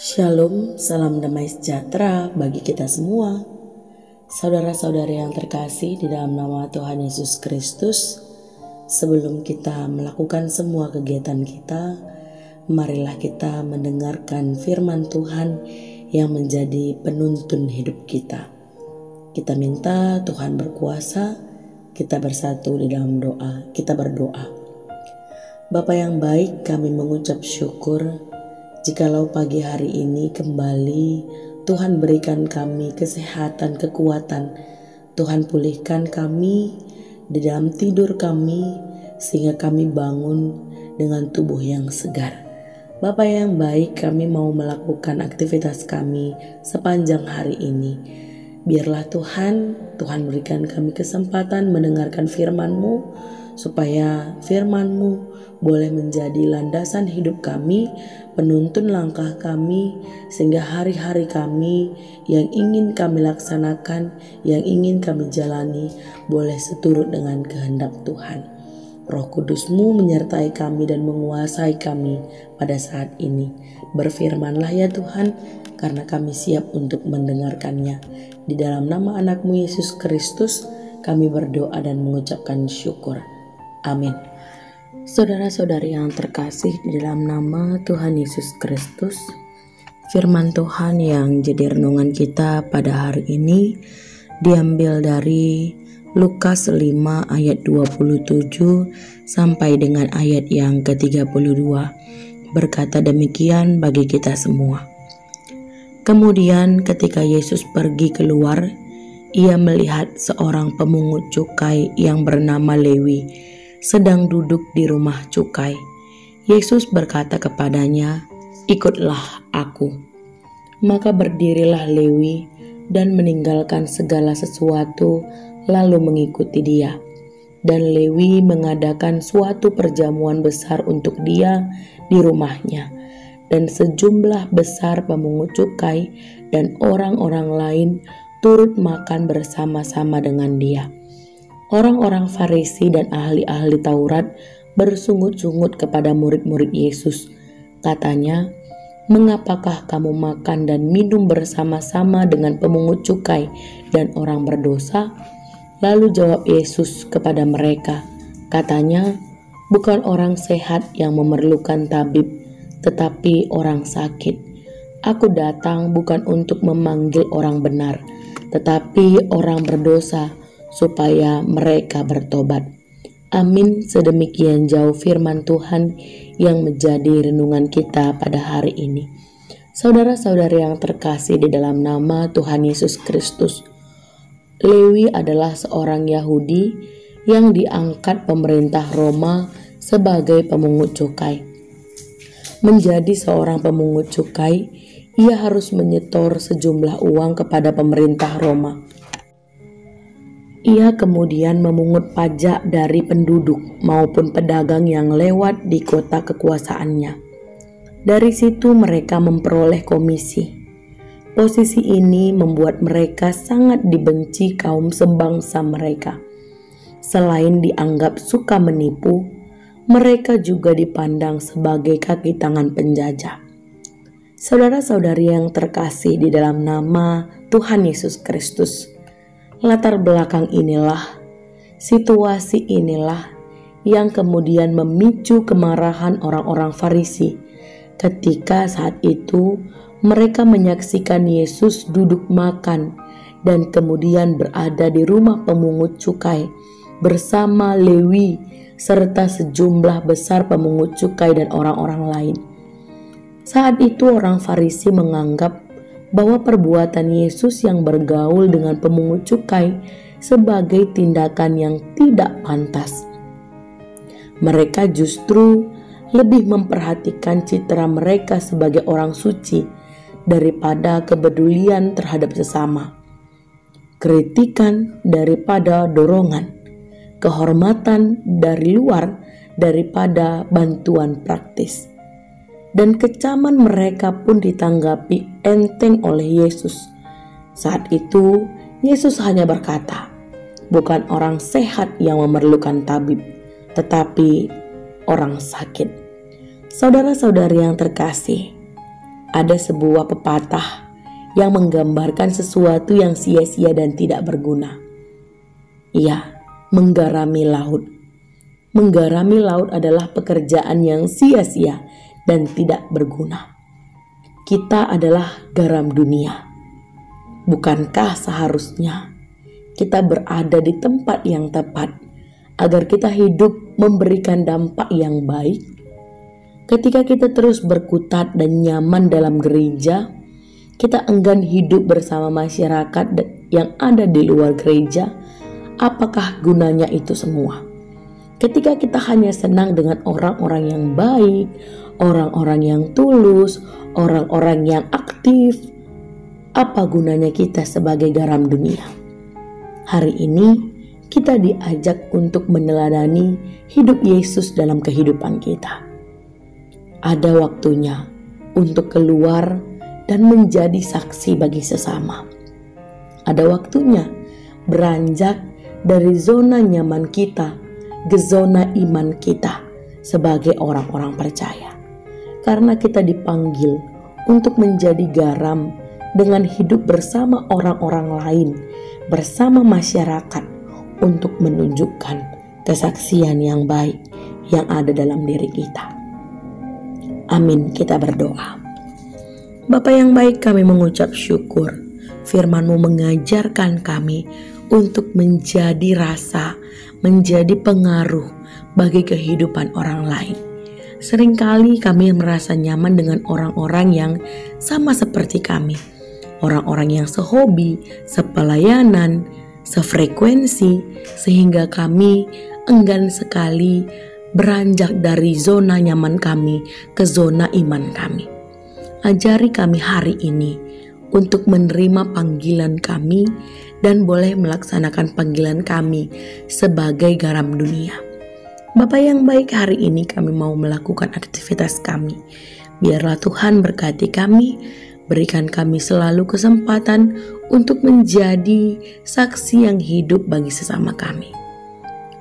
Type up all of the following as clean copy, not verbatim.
Shalom, salam damai sejahtera bagi kita semua. Saudara-saudari yang terkasih di dalam nama Tuhan Yesus Kristus, sebelum kita melakukan semua kegiatan kita, marilah kita mendengarkan firman Tuhan yang menjadi penuntun hidup kita. Kita minta Tuhan berkuasa, kita bersatu di dalam doa, kita berdoa. Bapa yang baik, kami mengucap syukur jikalau pagi hari ini kembali Tuhan berikan kami kesehatan, kekuatan. Tuhan pulihkan kami di dalam tidur kami sehingga kami bangun dengan tubuh yang segar. Bapa yang baik, kami mau melakukan aktivitas kami sepanjang hari ini. Biarlah Tuhan berikan kami kesempatan mendengarkan firman-Mu, supaya firman-Mu boleh menjadi landasan hidup kami, penuntun langkah kami, sehingga hari-hari kami yang ingin kami laksanakan, yang ingin kami jalani, boleh seturut dengan kehendak Tuhan. Roh Kudus-Mu menyertai kami dan menguasai kami pada saat ini. Berfirman-Lah ya Tuhan, karena kami siap untuk mendengarkannya. Di dalam nama anak-Mu Yesus Kristus, kami berdoa dan mengucapkan syukur. Amin. Saudara-saudari yang terkasih di dalam nama Tuhan Yesus Kristus, firman Tuhan yang jadi renungan kita pada hari ini diambil dari Lukas 5 ayat 27 sampai dengan ayat yang ke-32. Berkata demikian bagi kita semua. Kemudian ketika Yesus pergi keluar, ia melihat seorang pemungut cukai yang bernama Lewi sedang duduk di rumah cukai. Yesus berkata kepadanya, "Ikutlah aku." Maka berdirilah Lewi dan meninggalkan segala sesuatu lalu mengikuti dia. Dan Lewi mengadakan suatu perjamuan besar untuk dia di rumahnya. Dan sejumlah besar pemungut cukai dan orang-orang lain turut makan bersama-sama dengan dia. Orang-orang Farisi dan ahli-ahli Taurat bersungut-sungut kepada murid-murid Yesus. Katanya, "Mengapakah kamu makan dan minum bersama-sama dengan pemungut cukai dan orang berdosa?" Lalu jawab Yesus kepada mereka, katanya, "Bukan orang sehat yang memerlukan tabib, tetapi orang sakit. Aku datang bukan untuk memanggil orang benar, tetapi orang berdosa, supaya mereka bertobat." Amin. Sedemikian jauh firman Tuhan yang menjadi renungan kita pada hari ini. Saudara-saudari yang terkasih di dalam nama Tuhan Yesus Kristus, Lewi adalah seorang Yahudi yang diangkat pemerintah Roma sebagai pemungut cukai. Menjadi seorang pemungut cukai, ia harus menyetor sejumlah uang kepada pemerintah Roma. Ia kemudian memungut pajak dari penduduk maupun pedagang yang lewat di kota kekuasaannya. Dari situ mereka memperoleh komisi. Posisi ini membuat mereka sangat dibenci kaum sebangsa mereka. Selain dianggap suka menipu, mereka juga dipandang sebagai kaki tangan penjajah. Saudara-saudari yang terkasih di dalam nama Tuhan Yesus Kristus, latar belakang inilah, situasi inilah yang kemudian memicu kemarahan orang-orang Farisi ketika saat itu mereka menyaksikan Yesus duduk makan dan kemudian berada di rumah pemungut cukai bersama Lewi serta sejumlah besar pemungut cukai dan orang-orang lain. Saat itu orang Farisi menganggap bahwa perbuatan Yesus yang bergaul dengan pemungut cukai sebagai tindakan yang tidak pantas. Mereka justru lebih memperhatikan citra mereka sebagai orang suci daripada kepedulian terhadap sesama, kritikan daripada dorongan, kehormatan dari luar daripada bantuan praktis. Dan kecaman mereka pun ditanggapi enteng oleh Yesus. Saat itu Yesus hanya berkata, "Bukan orang sehat yang memerlukan tabib, tetapi orang sakit." Saudara-saudari yang terkasih, Ada sebuah pepatah yang menggambarkan sesuatu yang sia-sia dan tidak berguna. Iya, menggarami laut. Menggarami laut adalah pekerjaan yang sia-sia dan tidak berguna. Kita adalah garam dunia. Bukankah seharusnya kita berada di tempat yang tepat agar kita hidup memberikan dampak yang baik? Ketika kita terus berkutat dan nyaman dalam gereja, kita enggan hidup bersama masyarakat yang ada di luar gereja. Apakah gunanya itu semua? Ketika kita hanya senang dengan orang-orang yang baik, orang-orang yang tulus, orang-orang yang aktif, apa gunanya kita sebagai garam dunia? Hari ini kita diajak untuk meneladani hidup Yesus dalam kehidupan kita. Ada waktunya untuk keluar dan menjadi saksi bagi sesama. Ada waktunya beranjak dari zona nyaman kita ke zona iman kita sebagai orang-orang percaya. Karena kita dipanggil untuk menjadi garam dengan hidup bersama orang-orang lain, bersama masyarakat, untuk menunjukkan kesaksian yang baik yang ada dalam diri kita. Amin, kita berdoa. Bapa yang baik, kami mengucap syukur. Firman-Mu mengajarkan kami untuk menjadi rasa, menjadi pengaruh bagi kehidupan orang lain. Seringkali kami merasa nyaman dengan orang-orang yang sama seperti kami. Orang-orang yang sehobi, sepelayanan, sefrekuensi, sehingga kami enggan sekali beranjak dari zona nyaman kami ke zona iman kami. Ajari kami hari ini untuk menerima panggilan kami dan boleh melaksanakan panggilan kami sebagai garam dunia. Bapa yang baik, hari ini kami mau melakukan aktivitas kami. Biarlah Tuhan berkati kami, berikan kami selalu kesempatan untuk menjadi saksi yang hidup bagi sesama kami.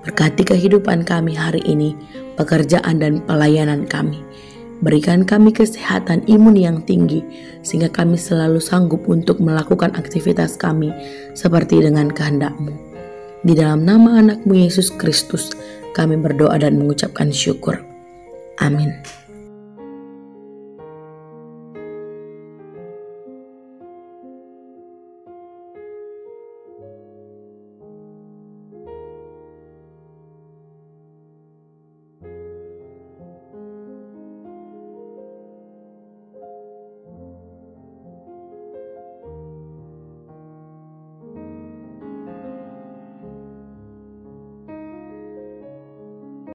Berkati kehidupan kami hari ini, pekerjaan dan pelayanan kami. Berikan kami kesehatan imun yang tinggi, sehingga kami selalu sanggup untuk melakukan aktivitas kami seperti dengan kehendak-Mu. Di dalam nama anak-Mu Yesus Kristus, kami berdoa dan mengucapkan syukur. Amin.